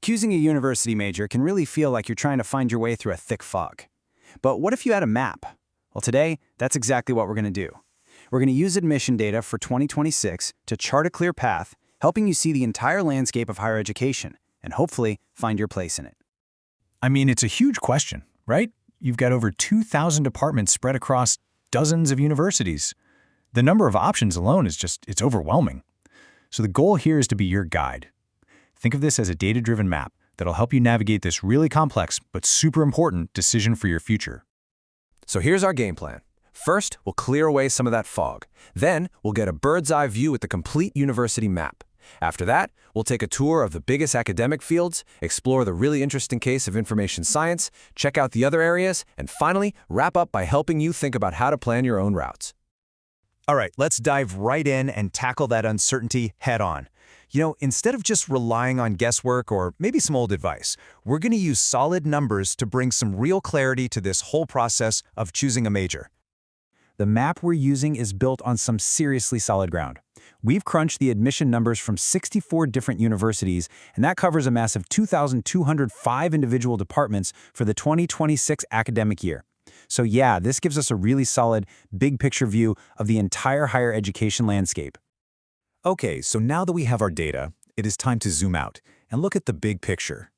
Choosing a university major can really feel like you're trying to find your way through a thick fog. But what if you had a map? Well, today, that's exactly what we're going to do. We're going to use admission data for 2026 to chart a clear path, helping you see the entire landscape of higher education, and hopefully find your place in it. I mean, it's a huge question, right? You've got over 2,000 departments spread across dozens of universities. The number of options alone it's overwhelming. So the goal here is to be your guide. Think of this as a data-driven map that'll help you navigate this really complex but super important decision for your future. So here's our game plan. First, we'll clear away some of that fog. Then, we'll get a bird's-eye view with the complete university map. After that, we'll take a tour of the biggest academic fields, explore the really interesting case of information science, check out the other areas, and finally, wrap up by helping you think about how to plan your own routes. All right, let's dive right in and tackle that uncertainty head-on. Instead of just relying on guesswork or maybe some old advice, we're going to use solid numbers to bring some real clarity to this whole process of choosing a major. The map we're using is built on some seriously solid ground. We've crunched the admission numbers from 64 different universities, and that covers a massive 2,205 individual departments for the 2026 academic year. So yeah, this gives us a really solid, big-picture view of the entire higher education landscape. Okay, so now that we have our data, it is time to zoom out and look at the big picture.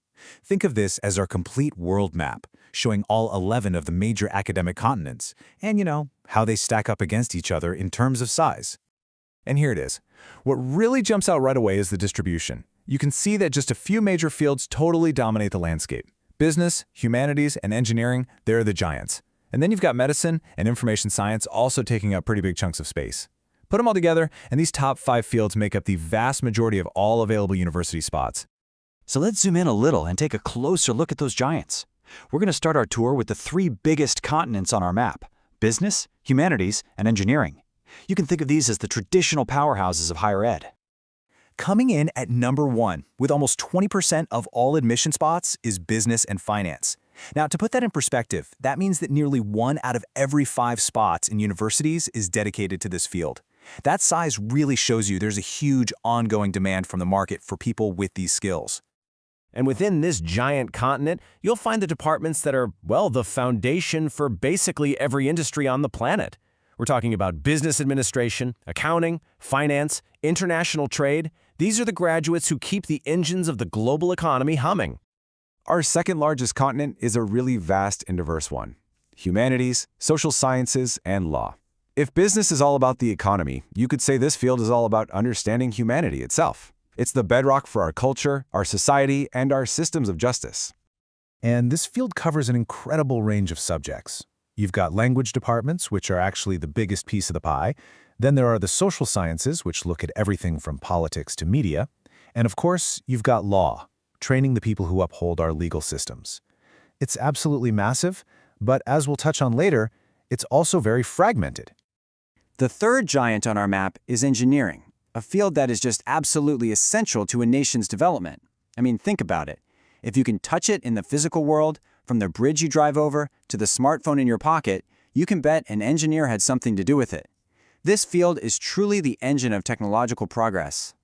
Think of this as our complete world map, showing all 11 of the major academic continents, and how they stack up against each other in terms of size. And here it is. What really jumps out right away is the distribution. You can see that just a few major fields totally dominate the landscape. Business, humanities, and engineering, they're the giants. And then you've got medicine and information science also taking up pretty big chunks of space. Put them all together, and these top 5 fields make up the vast majority of all available university spots. So let's zoom in a little and take a closer look at those giants. We're going to start our tour with the 3 biggest continents on our map: business, humanities, and engineering. You can think of these as the traditional powerhouses of higher ed. Coming in at number 1, with almost 20% of all admission spots, is business and finance. Now, to put that in perspective, that means that nearly 1 out of every 5 spots in universities is dedicated to this field. That size really shows you there's a huge ongoing demand from the market for people with these skills. And within this giant continent, you'll find the departments that are, well, the foundation for basically every industry on the planet. We're talking about business administration, accounting, finance, international trade. These are the graduates who keep the engines of the global economy humming. Our second largest continent is a really vast and diverse one: humanities, social sciences, and law. If business is all about the economy, you could say this field is all about understanding humanity itself. It's the bedrock for our culture, our society, and our systems of justice. And this field covers an incredible range of subjects. You've got language departments, which are actually the biggest piece of the pie. Then there are the social sciences, which look at everything from politics to media. And of course, you've got law, training the people who uphold our legal systems. It's absolutely massive, but as we'll touch on later, it's also very fragmented. The third giant on our map is engineering, a field that is just absolutely essential to a nation's development. I mean, think about it. If you can touch it in the physical world, from the bridge you drive over to the smartphone in your pocket, you can bet an engineer had something to do with it. This field is truly the engine of technological progress.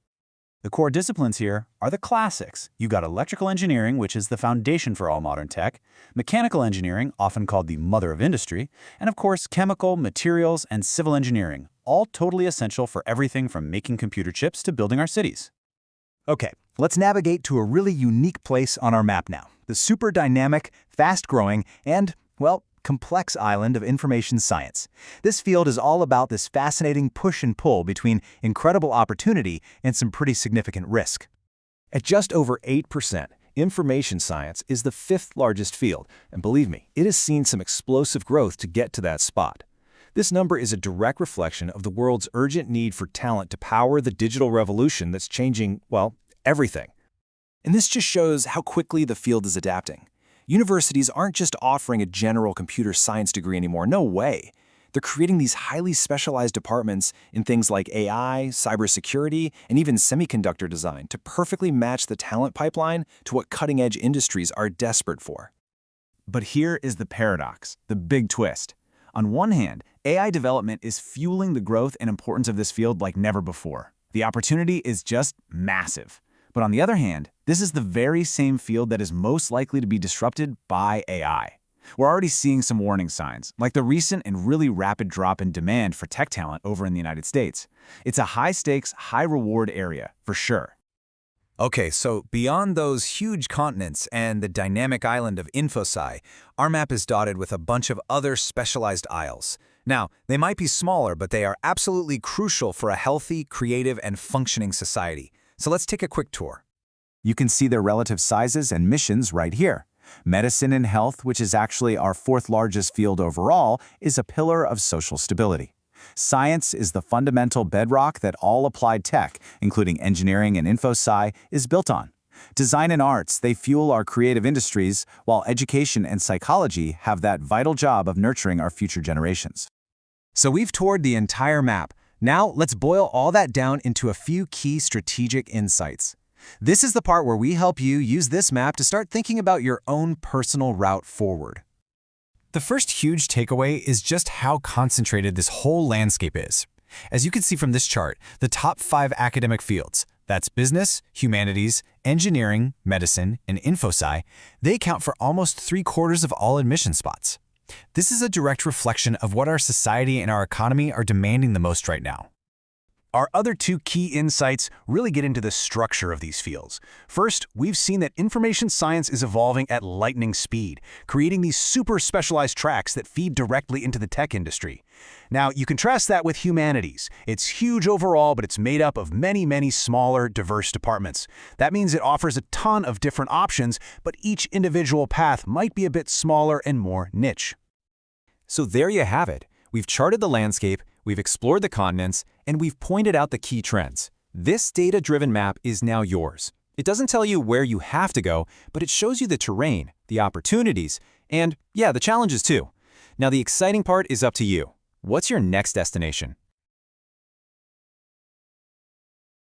The core disciplines here are the classics. You've got electrical engineering, which is the foundation for all modern tech, mechanical engineering, often called the mother of industry, and of course, chemical, materials, and civil engineering, all totally essential for everything from making computer chips to building our cities. Okay, let's navigate to a really unique place on our map now: the super dynamic, fast-growing, and, well, complex island of information science. This field is all about this fascinating push and pull between incredible opportunity and some pretty significant risk. At just over 8%, information science is the 5th largest field, and believe me, it has seen some explosive growth to get to that spot. This number is a direct reflection of the world's urgent need for talent to power the digital revolution that's changing, well, everything. And this just shows how quickly the field is adapting. Universities aren't just offering a general computer science degree anymore, no way. They're creating these highly specialized departments in things like AI, cybersecurity, and even semiconductor design to perfectly match the talent pipeline to what cutting-edge industries are desperate for. But here is the paradox, the big twist. On one hand, AI development is fueling the growth and importance of this field like never before. The opportunity is just massive. But on the other hand, this is the very same field that is most likely to be disrupted by AI. We're already seeing some warning signs, like the recent and really rapid drop in demand for tech talent over in the United States. It's a high-stakes, high-reward area, for sure. Okay, so beyond those huge continents and the dynamic island of InfoSci, our map is dotted with a bunch of other specialized isles. Now, they might be smaller, but they are absolutely crucial for a healthy, creative, and functioning society. So let's take a quick tour. You can see their relative sizes and missions right here. Medicine and health, which is actually our fourth largest field overall, is a pillar of social stability. Science is the fundamental bedrock that all applied tech, including engineering and InfoSci, is built on. Design and arts, they fuel our creative industries, while education and psychology have that vital job of nurturing our future generations. So we've toured the entire map. Now let's boil all that down into a few key strategic insights. This is the part where we help you use this map to start thinking about your own personal route forward. The first huge takeaway is just how concentrated this whole landscape is. As you can see from this chart, the top 5 academic fields, that's business, humanities, engineering, medicine, and InfoSci, they account for almost 3/4 of all admission spots. This is a direct reflection of what our society and our economy are demanding the most right now. Our other two key insights really get into the structure of these fields. First, we've seen that information science is evolving at lightning speed, creating these super specialized tracks that feed directly into the tech industry. Now, you contrast that with humanities. It's huge overall, but it's made up of many smaller, diverse departments. That means it offers a ton of different options, but each individual path might be a bit smaller and more niche. So there you have it. We've charted the landscape, we've explored the continents, and we've pointed out the key trends. This data-driven map is now yours. It doesn't tell you where you have to go, but it shows you the terrain, the opportunities, and, yeah, the challenges too. Now the exciting part is up to you. What's your next destination?